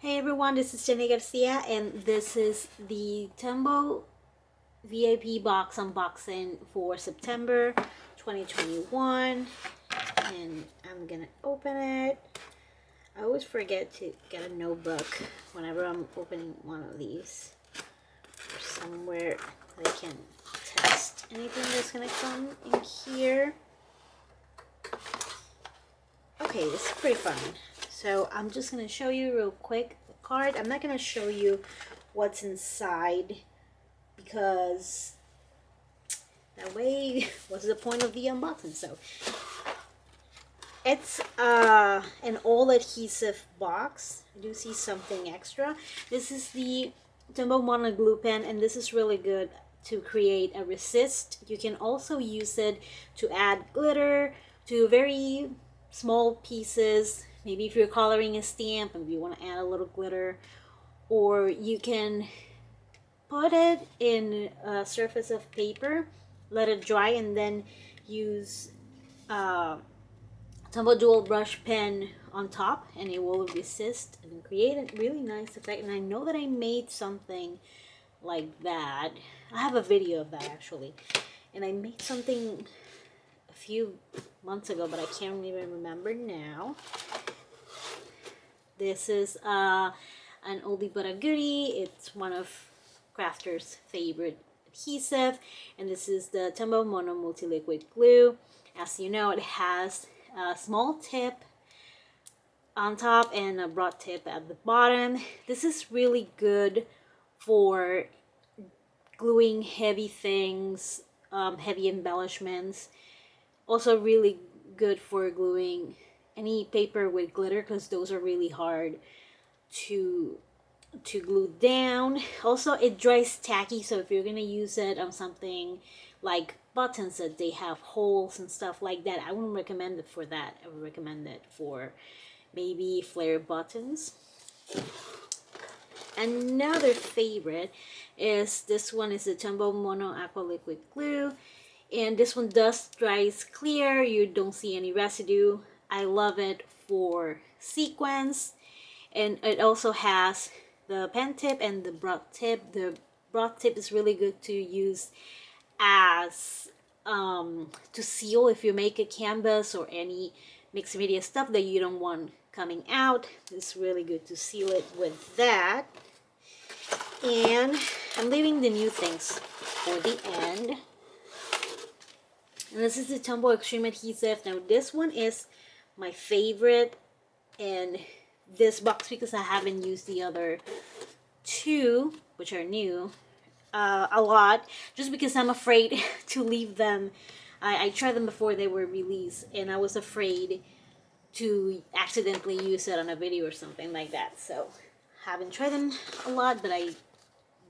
Hey everyone, this is Jenny Garcia and this is the Tombow VIP box unboxing for September 2021, and I'm gonna open it. I always forget to get a notebook whenever I'm opening one of these, or somewhere that I can test anything that's gonna come in here. Okay, this is pretty fun. So I'm just going to show you real quick the card. I'm not going to show you what's inside because that way, what's the point of the unboxing? So it's an all adhesive box. I do see something extra. This is the Tombow Mono glue pen, and this is really good to create a resist. You can also use it to add glitter to very small pieces. Maybe if you're coloring a stamp and you want to add a little glitter, or you can put it in a surface of paper, let it dry, and then use Tombow dual brush pen on top, and it will resist and create a really nice effect. And I know that I made something like that. I have a video of that actually, and I made something a few months ago, but I can't even remember now. This is an oldie but a goodie. It's one of crafters' favorite adhesive, and this is the Tombow Mono multi-liquid glue. As you know, it has a small tip on top and a broad tip at the bottom. This is really good for gluing heavy things, heavy embellishments. Also really good for gluing any paper with glitter, because those are really hard to glue down. Also, it dries tacky, so if you're gonna use it on something like buttons that they have holes and stuff like that, I wouldn't recommend it for that. I would recommend it for maybe flare buttons. Another favorite is this one, is the Tombow Mono Aqua Liquid Glue, and this one does dries clear. You don't see any residue. I love it for sequins, and it also has the pen tip and the broad tip. The broad tip is really good to use as to seal if you make a canvas or any mixed media stuff that you don't want coming out. It's really good to seal it with that. And I'm leaving the new things for the end. And this is the Tombow Extreme Adhesive. Now this one is my favorite in this box because I haven't used the other two, which are new, a lot, just because I'm afraid to leave them. I tried them before they were released, and I was afraid to accidentally use it on a video or something like that. So haven't tried them a lot, but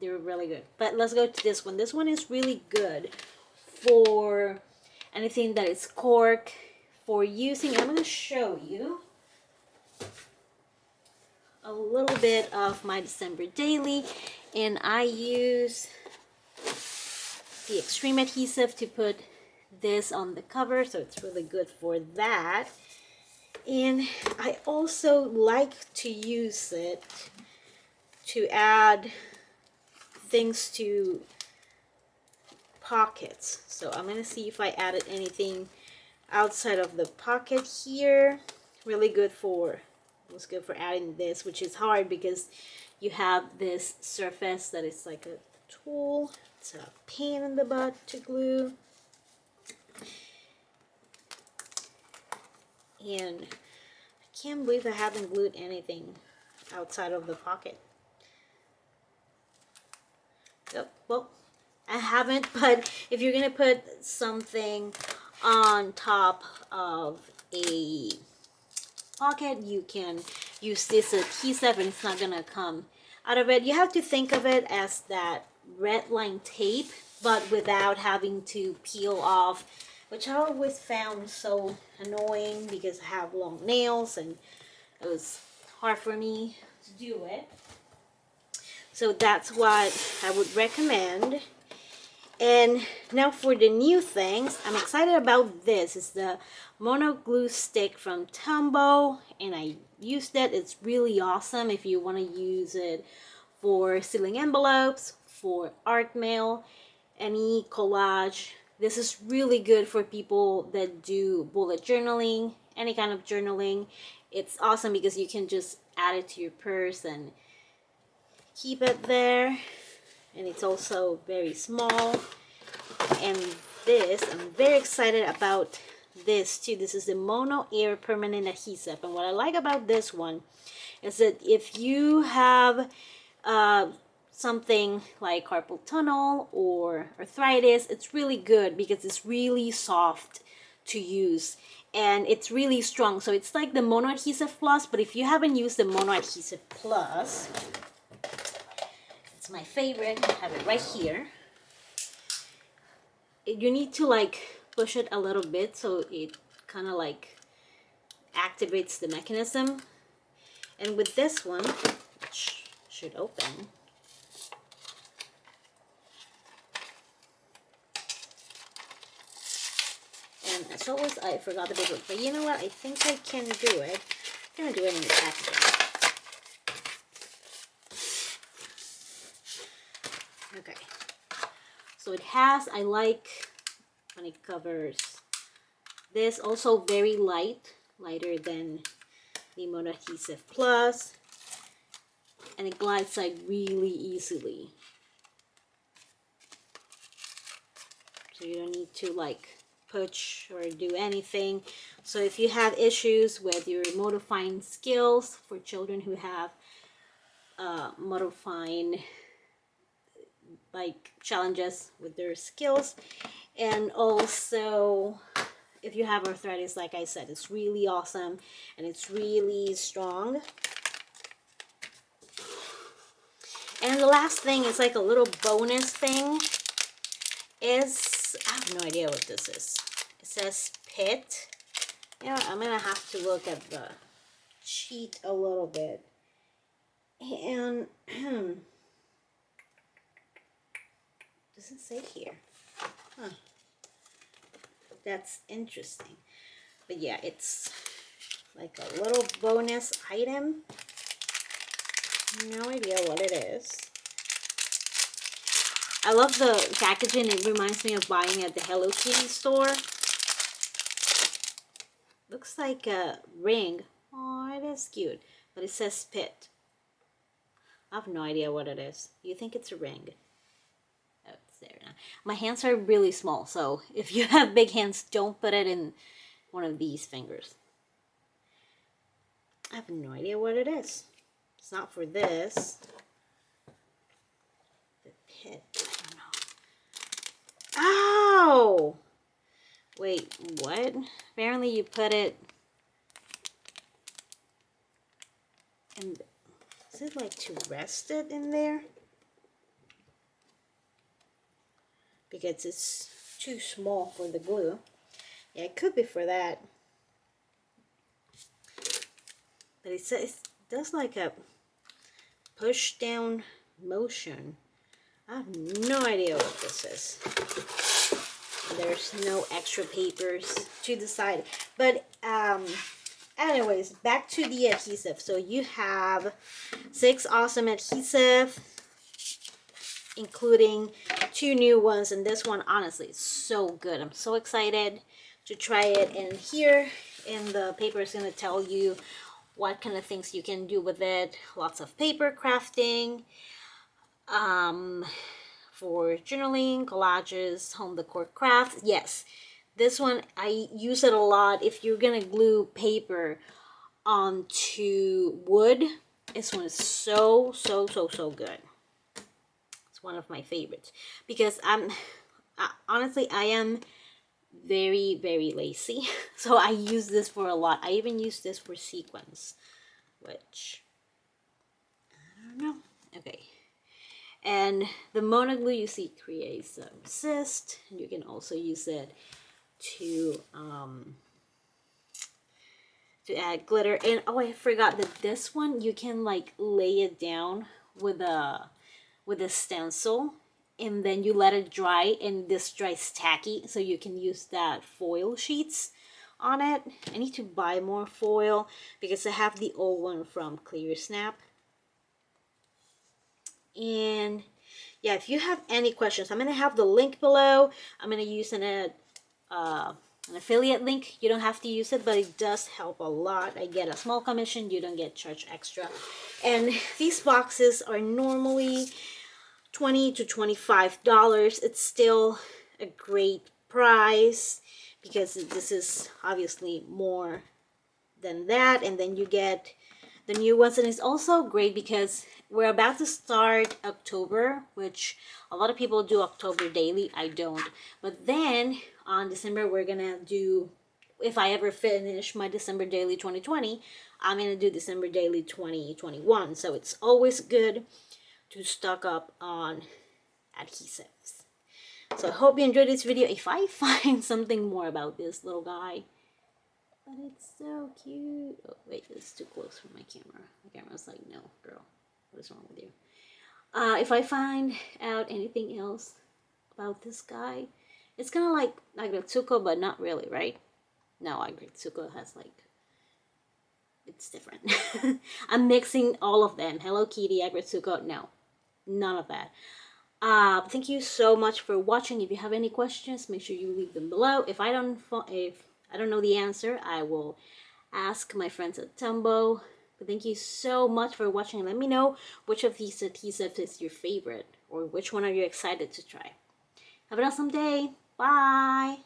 they're really good. But let's go to this one. This one is really good for anything that is cork, for using. I'm going to show you a little bit of my December daily, and I use the extreme adhesive to put this on the cover, so it's really good for that. And I also like to use it to add things to pockets. So I'm gonna see if I added anything outside of the pocket here. Really good for, it was good for adding this, which is hard because you have this surface that is like a tool. It's a pain in the butt to glue. And I can't believe I haven't glued anything outside of the pocket. Yep, well, I haven't, but if you're gonna put something on top of a pocket, you can use this adhesive and it's not gonna come out of it. You have to think of it as that red line tape, but without having to peel off, which I always found so annoying because I have long nails and it was hard for me to do it. So that's what I would recommend. And now for the new things, I'm excited about this. It's the Mono Glue Stick from Tombow, and I used it. It's really awesome if you want to use it for sealing envelopes, for art mail, any collage. This is really good for people that do bullet journaling, any kind of journaling. It's awesome because you can just add it to your purse and keep it there. And it's also very small. And this, I'm very excited about this too. This is the Mono Air Permanent Adhesive. And what I like about this one is that if you have something like carpal tunnel or arthritis, it's really good because it's really soft to use and it's really strong. So it's like the Mono Adhesive Plus, but if you haven't used the Mono Adhesive Plus, it's my favorite. I have it right here. You need to like push it a little bit so it kind of like activates the mechanism. And with this one, which should open, and as always I forgot the paper, but you know what, I think I can do it. I'm gonna do it in the packaging. Okay, so it has, I like when it covers this, also very light, lighter than the Mono Adhesive Plus, and it glides like really easily. So you don't need to like push or do anything. So if you have issues with your motor fine skills, for children who have motor fine like challenges with their skills, and also if you have arthritis, like I said, it's really awesome and it's really strong. And the last thing is like a little bonus thing is, I have no idea what this is. It says pit. You know, I'm gonna have to look at the sheet a little bit. And does it say here? Huh. That's interesting. But yeah, it's like a little bonus item. No idea what it is. I love the packaging. It reminds me of buying at the Hello Kitty store. Looks like a ring. Oh, it is cute. But it says pit. I have no idea what it is. You think it's a ring? Oh, it's there now. My hands are really small, so if you have big hands, don't put it in one of these fingers. I have no idea what it is. It's not for this. The pit. I don't know. Ow! Wait, what? Apparently you put it in. Is it like to rest it in there? Because it's too small for the glue. Yeah, it could be for that. But it says it does like a push down motion. I have no idea what this is. There's no extra papers to the side. But anyways, back to the adhesive. So you have 6 awesome adhesive, including 2 new ones, and this one honestly is so good. I'm so excited to try it. And here in the paper is going to tell you what kind of things you can do with it. Lots of paper crafting, for journaling, collages, home decor crafts. Yes, this one I use it a lot if you're gonna glue paper onto wood. This one is so good. It's one of my favorites because honestly I am very lazy, so I use this for a lot. I even use this for sequins, which I don't know. Okay. And the Mono Glue, you see, creates a resist. And you can also use it to add glitter. And oh, I forgot that this one you can like lay it down with a stencil, and then you let it dry, and this dries tacky, so you can use that foil sheets on it. I need to buy more foil because I have the old one from Clear Snap. And yeah, if you have any questions, I'm gonna have the link below. I'm gonna use an affiliate link. You don't have to use it, but it does help a lot. I get a small commission. You don't get charged extra. And these boxes are normally $20 to $25. It's still a great price because this is obviously more than that. And then you get the new ones, and it's also great because we're about to start October, which a lot of people do October daily. I don't. But then on December, we're gonna do, if I ever finish my December daily 2020, I'm gonna do December daily 2021. So it's always good to stock up on adhesives. So I hope you enjoyed this video. If I find something more about this little guy, but it's so cute. Oh wait, it's too close for my camera. My camera's like, no, girl, what is wrong with you? If I find out anything else about this guy, it's kind of like Agretsuko, but not really, right? No, Agretsuko has like, it's different. I'm mixing all of them. Hello Kitty, Agretsuko, no, none of that. Thank you so much for watching. If you have any questions, make sure you leave them below. If I don't know the answer, I will ask my friends at Tombow. But thank you so much for watching. Let me know which of these adhesives is your favorite, or which one are you excited to try. Have an awesome day. Bye.